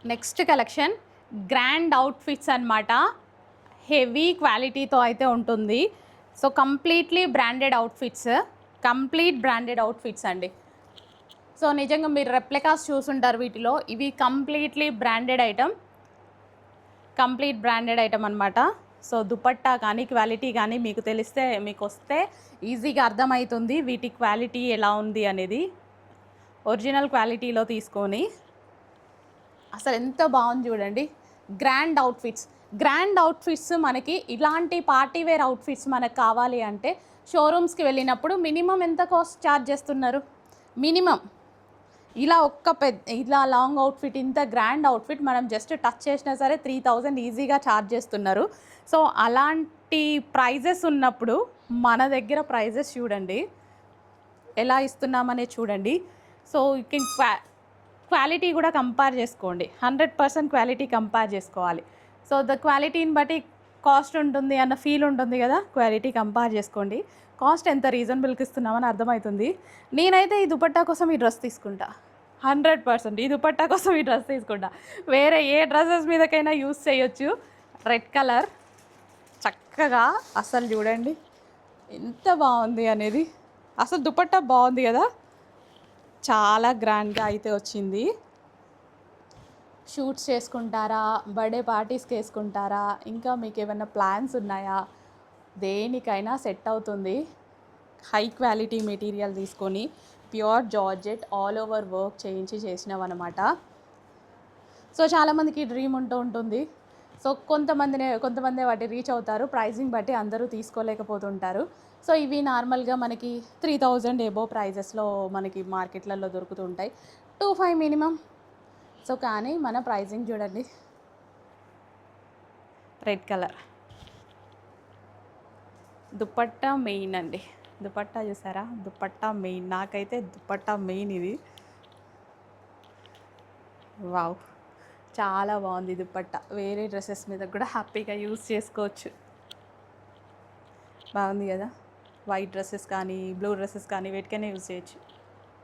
Next collection grand outfits అన్నమాట. Heavy క్వాలిటీతో అయితే ఉంటుంది. సో కంప్లీట్లీ బ్రాండెడ్ అవుట్ఫిట్స్ అండి. సో నిజంగా మీరు రెప్లికాస్ చూసుంటారు వీటిలో. ఇవి కంప్లీట్ బ్రాండెడ్ ఐటమ్ అనమాట. సో దుపట్టా కానీ క్వాలిటీ కానీ మీకు వస్తే ఈజీగా అర్థమవుతుంది వీటి క్వాలిటీ ఎలా ఉంది అనేది. ఒరిజినల్ క్వాలిటీలో తీసుకొని అసలు ఎంత బాగుంది చూడండి. గ్రాండ్ అవుట్ఫిట్స్ మనకి ఇలాంటి పార్టీ వేర్ అవుట్ఫిట్స్ మనకు కావాలి అంటే షోరూమ్స్కి వెళ్ళినప్పుడు మినిమం ఎంత కాస్ట్ ఛార్జ్ చేస్తున్నారు? మినిమం ఇలా లాంగ్ అవుట్ఫిట్, ఇంత గ్రాండ్ అవుట్ఫిట్ మనం జస్ట్ టచ్ చేసినా సరే 3000 ఈజీగా ఛార్జ్ చేస్తున్నారు. సో అలాంటి ప్రైజెస్ ఉన్నప్పుడు మన దగ్గర ప్రైజెస్ చూడండి ఎలా ఇస్తున్నామనే చూడండి. సో క్వాలిటీ కూడా కంపేర్ చేసుకోండి. 100% క్వాలిటీ కంపేర్ చేసుకోవాలి. సో ద క్వాలిటీని బట్టి కాస్ట్ ఉంటుంది అన్న ఫీల్ ఉంటుంది కదా. క్వాలిటీ కంపేర్ చేసుకోండి. కాస్ట్ ఎంత రీజనబుల్కి ఇస్తున్నామని అర్థమవుతుంది. నేనైతే ఈ దుపట్టా కోసం ఈ డ్రెస్ తీసుకుంటా. 100% ఈ దుపట్టా కోసం ఈ డ్రెస్ తీసుకుంటా. వేరే ఏ డ్రెస్సెస్ మీదకైనా యూస్ చేయొచ్చు. రెడ్ కలర్ చక్కగా అసలు చూడండి ఎంత బాగుంది అనేది. అసలు దుపట్టా బాగుంది కదా, చాలా గ్రాండ్గా అయితే వచ్చింది. షూట్స్ చేసుకుంటారా, బర్త్డే పార్టీస్కి వేసుకుంటారా, ఇంకా మీకు ఏమైనా ప్లాన్స్ ఉన్నాయా, దేనికైనా సెట్ అవుతుంది. హై క్వాలిటీ మెటీరియల్ తీసుకొని pure georgette all over work చేసినవన్నమాట. సో చాలామందికి డ్రీమ్ ఉంటుంది. సో కొంతమంది వాటి రీచ్ అవుతారు. ప్రైజింగ్ బట్టి అందరూ తీసుకోలేకపోతుంటారు. సో ఇవి నార్మల్గా మనకి 3000 ఎబో ప్రైజెస్లో మనకి మార్కెట్లలో దొరుకుతూ ఉంటాయి. 2500 మినిమం. సో కానీ మన ప్రైజింగ్ చూడండి. రెడ్ కలర్ దుపట్టా మెయిన్ అండి. దుపట్టా చూసారా, దుపట్టా మెయిన్. నాకైతే దుపట్టా మెయిన్ ఇది. వావ్, చాలా బాగుంది దుపట్టా. వేరే డ్రెస్సెస్ మీద కూడా హ్యాపీగా యూస్ చేసుకోవచ్చు. బాగుంది కదా. వైట్ డ్రెస్సెస్ కానీ బ్లూ డ్రెస్సెస్ కానీ వేటికైనా యూజ్ చేయొచ్చు.